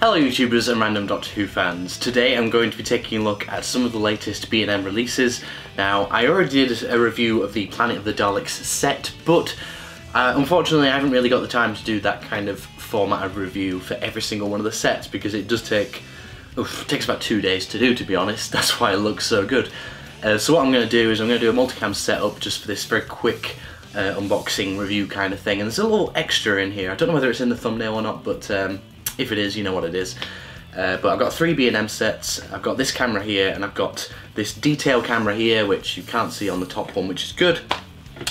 Hello YouTubers and random Doctor Who fans. Today I'm going to be taking a look at some of the latest B&M releases. Now, I already did a review of the Planet of the Daleks set, but unfortunately I haven't really got the time to do that kind of format of review for every single one of the sets because it does take, it takes about 2 days to do, to be honest. That's why it looks so good. So what I'm going to do is I'm going to do a multicam setup just for this very quick unboxing review kind of thing, and there's a little extra in here. I don't know whether it's in the thumbnail or not, but if it is, you know what it is. But I've got 3 B&M sets, I've got this camera here, and I've got this detail camera here, which you can't see on the top one, which is good.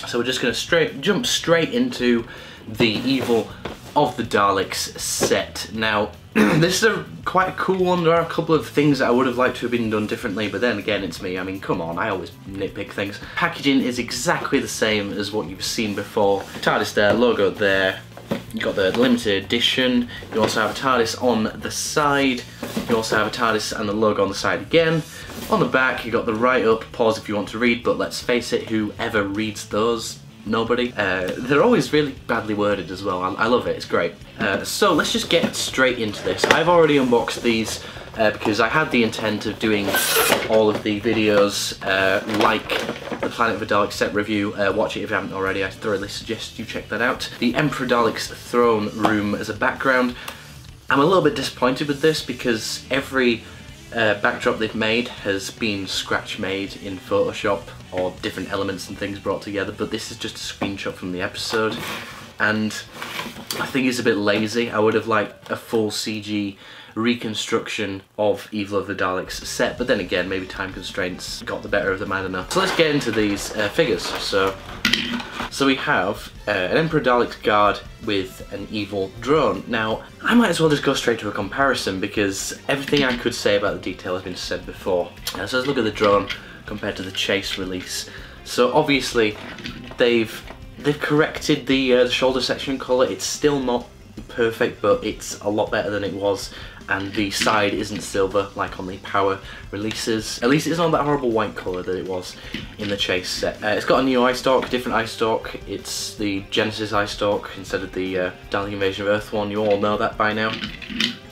So we're just going to jump straight into the Evil of the Daleks set. Now, this is quite a cool one. There are a couple of things that I would have liked to have been done differently, but then again, it's me. I mean, come on, I always nitpick things. Packaging is exactly the same as what you've seen before. TARDIS there, logo there. You've got the limited edition. You also have a TARDIS on the side. You also have a TARDIS and the logo on the side again. On the back, you've got the write up, pause if you want to read, but let's face it, whoever reads those? Nobody. They're always really badly worded as well. I love it, it's great. So let's just get straight into this. I've already unboxed these because I had the intent of doing all of the videos like the Planet of the Daleks set review. Watch it if you haven't already. I thoroughly suggest you check that out. The Emperor Dalek's throne room as a background. I'm a little bit disappointed with this because every backdrop they've made has been scratch made in Photoshop or different elements and things brought together, but this is just a screenshot from the episode and I think it's a bit lazy. I would have liked a full CG reconstruction of Evil of the Daleks set, but then again, maybe time constraints got the better of them, I don't know. So let's get into these figures. So we have an Emperor Dalek guard with an evil drone. Now, I might as well just go straight to a comparison because everything I could say about the detail has been said before. So let's look at the drone compared to the Chase release. So obviously, they've corrected the shoulder section colour. It's still not perfect, but it's a lot better than it was, and the side isn't silver like on the Power releases. At least it's not that horrible white colour that it was in the Chase set. It's got a new eye stalk, different eye stalk. It's the Genesis eye stalk instead of the Dalek Invasion of Earth one. You all know that by now.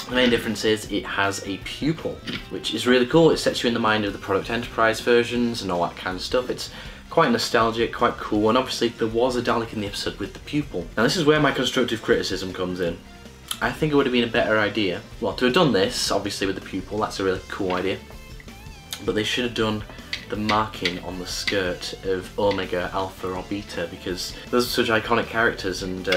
The main difference is it has a pupil, which is really cool. It sets you in the mind of the Product Enterprise versions and all that kind of stuff. It's quite nostalgic, quite cool, and obviously there was a Dalek in the episode with the pupil. Now this is where my constructive criticism comes in. I think it would have been a better idea, well, to have done this, obviously with the pupil, that's a really cool idea, but they should have done the marking on the skirt of Omega, Alpha or Beta, because those are such iconic characters, and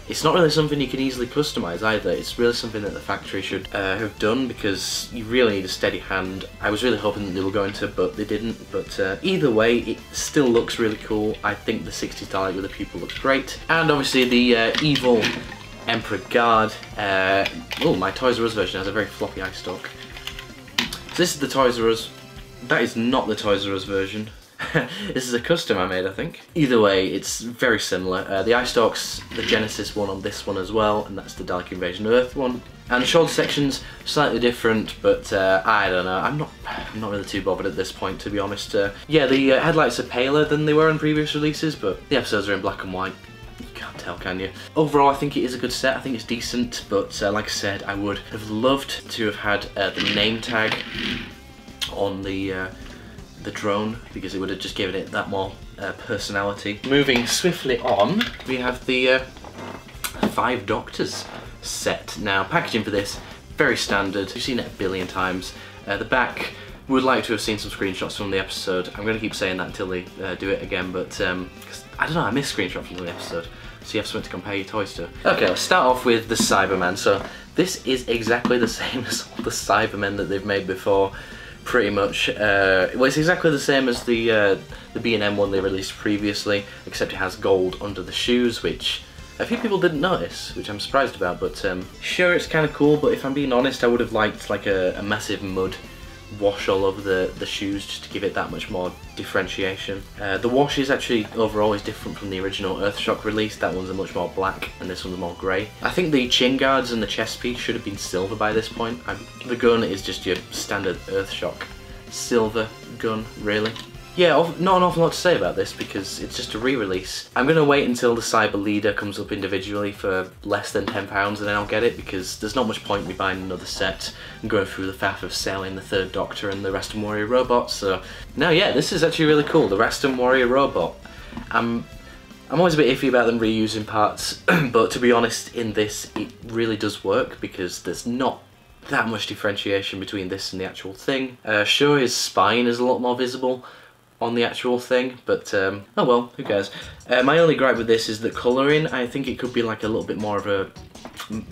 it's not really something you can easily customise either. It's really something that the factory should have done, because you really need a steady hand. I was really hoping that they were going to, but they didn't. But either way, it still looks really cool. I think the 60s Dalek with the pupil looks great, and obviously the evil Emperor Guard. Oh, my Toys R Us version has a very floppy eye stalk. So this is the Toys R Us. That is not the Toys R Us version. This is a custom I made, I think. Either way, it's very similar. The eye stalk's the Genesis one on this one as well, and that's the Dalek Invasion of Earth one. And the shoulder section's slightly different, but I don't know. I'm not really too bothered at this point, to be honest. Yeah, the headlights are paler than they were in previous releases, but the episodes are in black and white. You can't tell, can you? Overall, I think it is a good set. I think it's decent, but like I said, I would have loved to have had the name tag on the drone, because it would have just given it that more personality. Moving swiftly on, we have the 5 Doctors set. Now, packaging for this, very standard. You've seen it a billion times. The back, would like to have seen some screenshots from the episode. I'm going to keep saying that until they do it again, but 'cause I don't know, I miss screenshots from the episode, so you have something to compare your toys to. Okay, let's start off with the Cyberman. So this is exactly the same as all the Cybermen that they've made before. Pretty much. Well, it's exactly the same as the B&M one they released previously, except it has gold under the shoes, which a few people didn't notice, which I'm surprised about, but sure, it's kind of cool, but if I'm being honest, I would have liked like a massive mud wash all over the shoes just to give it that much more differentiation. The wash is actually overall is different from the original Earthshock release. That one's a much more black and this one's more grey. I think the chin guards and the chest piece should have been silver by this point. The gun is just your standard Earthshock silver gun, really. yeah, not an awful lot to say about this because it's just a re-release. I'm going to wait until the Cyber Leader comes up individually for less than £10 and then I'll get it, because there's not much point in me buying another set and going through the faff of selling the Third Doctor and the Reston Warrior robot. So, no, yeah, this is actually really cool, the Reston Warrior robot. I'm always a bit iffy about them reusing parts, but to be honest, in this it really does work because there's not that much differentiation between this and the actual thing. Sure, his spine is a lot more visible on the actual thing, but oh well, who cares. My only gripe with this is the colouring. I think it could be like a little bit more of a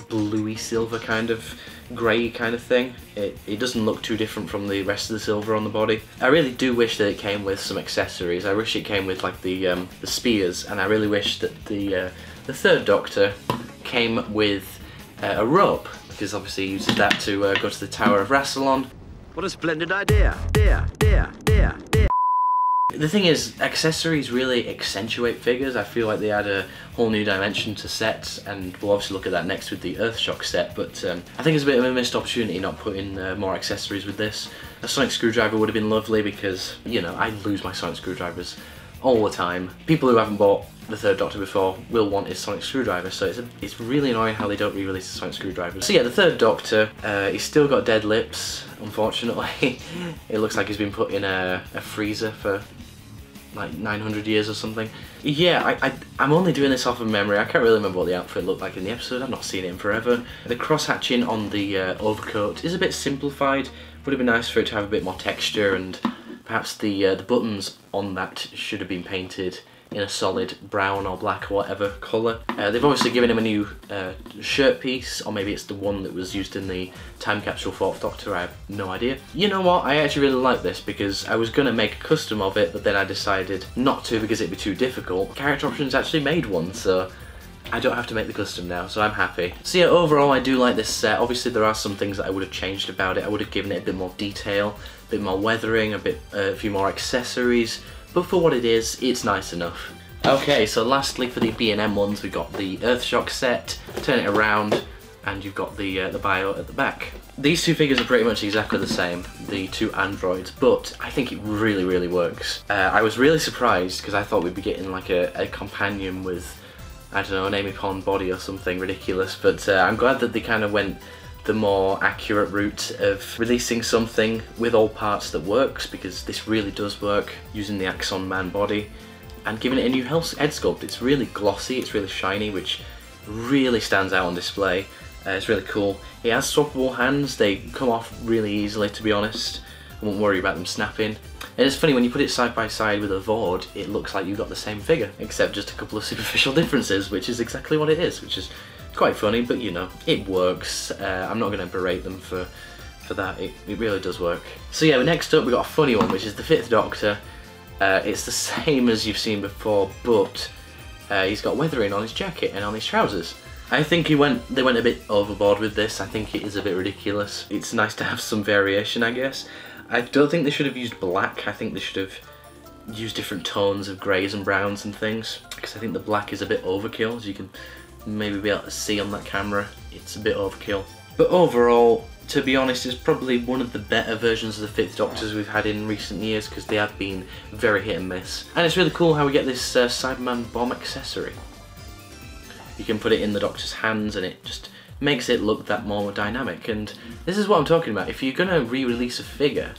bluey silver kind of grey kind of thing. It doesn't look too different from the rest of the silver on the body. I really do wish that it came with some accessories. I wish it came with like the spears, and I really wish that the Third Doctor came with a rope, because obviously he uses that to go to the Tower of Rassilon. What a splendid idea! The thing is, accessories really accentuate figures. I feel like they add a whole new dimension to sets, and we'll obviously look at that next with the Earthshock set, but I think it's a bit of a missed opportunity not putting more accessories with this. A sonic screwdriver would have been lovely because, you know, I lose my sonic screwdrivers all the time. People who haven't bought the Third Doctor before will want his sonic screwdriver, so it's really annoying how they don't re-release the sonic screwdrivers. So yeah, the Third Doctor, he's still got dead lips, unfortunately. It looks like he's been put in a freezer for like 900 years or something. Yeah, I'm only doing this off of memory. I can't really remember what the outfit looked like in the episode. I've not seen it in forever. The cross-hatching on the overcoat is a bit simplified. Would have been nice for it to have a bit more texture, and perhaps the buttons on that should have been painted in a solid brown or black or whatever colour. They've obviously given him a new shirt piece, or maybe it's the one that was used in the Time Capsule 4th Doctor, I have no idea. You know what, I actually really like this because I was going to make a custom of it, but then I decided not to because it'd be too difficult. Character Options actually made one, so I don't have to make the custom now, so I'm happy. So yeah, overall I do like this set. Obviously there are some things that I would have changed about it. I would have given it a bit more detail, a bit more weathering, a few more accessories, but for what it is, it's nice enough. Okay, so lastly for the B&M ones, we've got the Earthshock set. Turn it around, and you've got the bio at the back. These two figures are pretty much exactly the same, the two androids, but I think it really, really works. I was really surprised because I thought we'd be getting like a companion with, I don't know, an Amy Pond body or something ridiculous, but I'm glad that they kind of went the more accurate route of releasing something with all parts that works, because this really does work using the Axon Man body and giving it a new head sculpt. It's really glossy, it's really shiny, which really stands out on display. It's really cool. It has swappable hands. They come off really easily, to be honest. I won't worry about them snapping. And it's funny, when you put it side by side with a Vord, it looks like you've got the same figure, except just a couple of superficial differences, which is exactly what it is, which is quite funny, but you know, it works. I'm not going to berate them for that. It really does work. So yeah, next up we got a funny one, which is the Fifth Doctor. It's the same as you've seen before, but he's got weathering on his jacket and on his trousers. I think they went a bit overboard with this. I think it is a bit ridiculous. It's nice to have some variation, I guess. I don't think they should have used black. I think they should have used different tones of greys and browns and things, because I think the black is a bit overkill, as you can maybe be able to see on that camera. It's a bit overkill. But overall, to be honest, it's probably one of the better versions of the Fifth Doctors we've had in recent years, because they have been very hit and miss. And it's really cool how we get this Cyberman bomb accessory. You can put it in the Doctor's hands and it just makes it look that more dynamic. And this is what I'm talking about. If you're going to re-release a figure,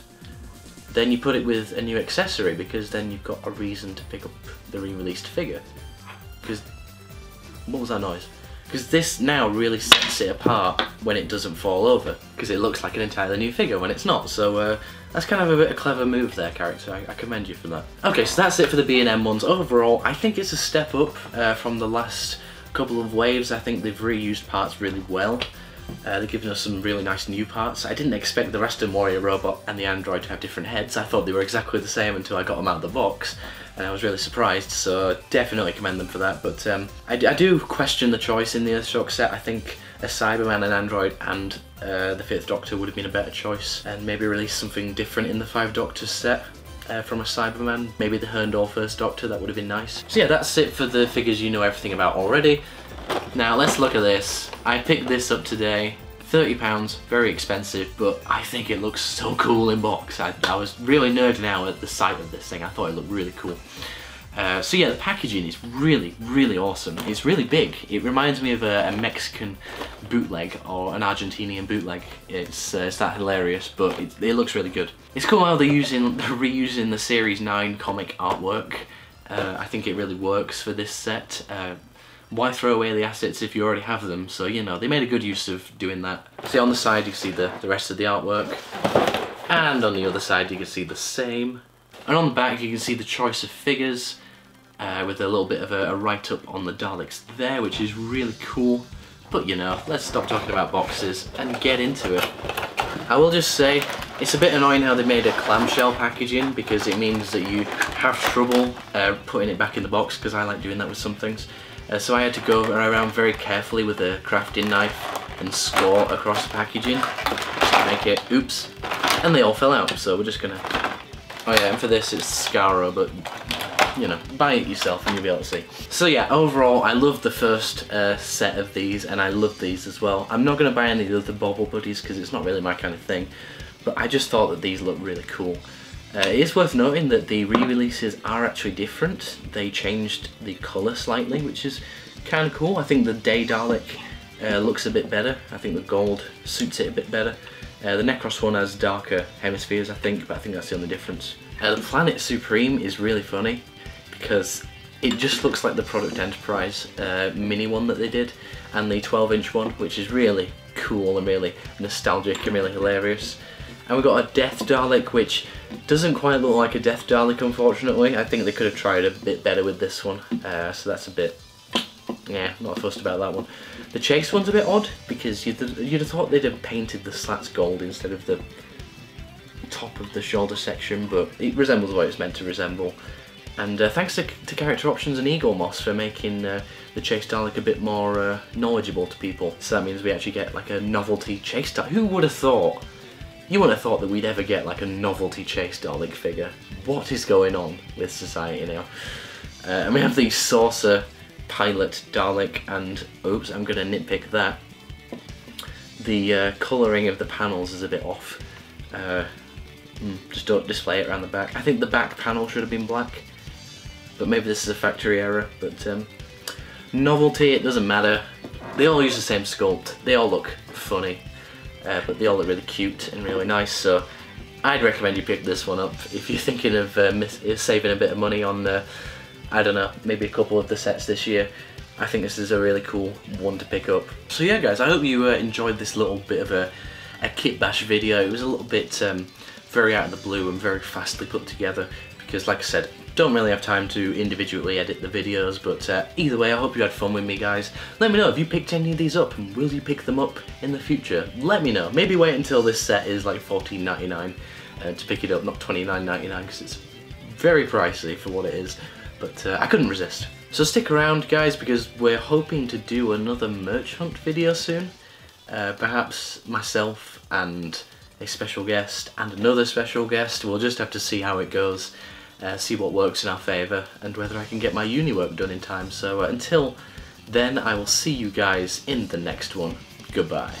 then you put it with a new accessory, because then you've got a reason to pick up the re-released figure. Because, what was that noise? Because this now really sets it apart when it doesn't fall over, because it looks like an entirely new figure when it's not. So that's kind of a bit of a clever move there, character. I commend you for that. Okay, so that's it for the B&M ones. Overall, I think it's a step up from the last couple of waves. I think they've reused parts really well. They've given us some really nice new parts. I didn't expect the Reston Warrior robot and the android to have different heads. I thought they were exactly the same until I got them out of the box, and I was really surprised, so definitely commend them for that. But I do question the choice in the Earthshock set. I think a Cyberman, an android, and the Fifth Doctor would have been a better choice, and maybe release something different in the Five Doctors set. From a Cyberman, maybe the Herndor First Doctor, that would have been nice. So yeah, that's it for the figures you know everything about already. Now let's look at this. I picked this up today £30, very expensive, but I think it looks so cool in box. I was really nerding out at the sight of this thing. I thought it looked really cool. So yeah, the packaging is really, really awesome. It's really big. It reminds me of a Mexican bootleg or an Argentinian bootleg. It's that hilarious, but it looks really good. It's cool how they're reusing the Series 9 comic artwork. I think it really works for this set. Why throw away the assets if you already have them? So, you know, they made a good use of doing that. See, on the side you see the rest of the artwork, and on the other side you can see the same. And on the back you can see the choice of figures, with a little bit of a write-up on the Daleks there, which is really cool. But, you know, let's stop talking about boxes and get into it. I will just say, it's a bit annoying how they made a clamshell packaging, because it means that you have trouble putting it back in the box, because I like doing that with some things. So I had to go around very carefully with a crafting knife and score across the packaging to make it, oops, and they all fell out. So we're just gonna, oh yeah, and for this it's Scaro, but you know, buy it yourself and you'll be able to see. So yeah, overall I love the first set of these, and I love these as well. I'm not gonna buy any of the Bobble Buddies because it's not really my kind of thing, but I just thought that these look really cool. It is worth noting that the re-releases are actually different. They changed the colour slightly, which is kind of cool. I think the Day Dalek looks a bit better. I think the gold suits it a bit better. The Necros one has darker hemispheres, I think, but I think that's the only difference. The Planet Supreme is really funny because it just looks like the Product Enterprise mini one that they did, and the 12-inch one, which is really cool and really nostalgic and really hilarious. And we've got a Death Dalek, which doesn't quite look like a Death Dalek, unfortunately. I think they could have tried a bit better with this one, so that's a bit, yeah, not fussed about that one. The Chase one's a bit odd, because you'd have thought they'd have painted the slats gold instead of the top of the shoulder section, but it resembles what it's meant to resemble. And thanks to Character Options and Eagle Moss for making the Chase Dalek a bit more knowledgeable to people. So that means we actually get like a novelty Chase Dalek. Who would have thought? You wouldn't have thought that we'd ever get like a novelty Chase Dalek figure. What is going on with society now? And we have the Saucer Pilot Dalek, and oops, I'm going to nitpick that. The colouring of the panels is a bit off. Just don't display it around the back. I think the back panel should have been black, but maybe this is a factory error. But novelty, it doesn't matter. They all use the same sculpt. They all look funny. But they all look really cute and really nice, so I'd recommend you pick this one up if you're thinking of saving a bit of money on, I don't know, maybe a couple of the sets this year. I think this is a really cool one to pick up. So yeah guys, I hope you enjoyed this little bit of a kit bash video. It was a little bit very out of the blue and very fastly put together, because like I said, don't really have time to individually edit the videos, but either way, I hope you had fun with me, guys. Let me know if you picked any of these up, and will you pick them up in the future? Let me know. Maybe wait until this set is like $14.99 to pick it up, not $29.99, because it's very pricey for what it is, but I couldn't resist. So stick around, guys, because we're hoping to do another merch hunt video soon. Perhaps myself and a special guest and another special guest. We'll just have to see how it goes. See what works in our favour, and whether I can get my uni work done in time. So until then, I will see you guys in the next one. Goodbye.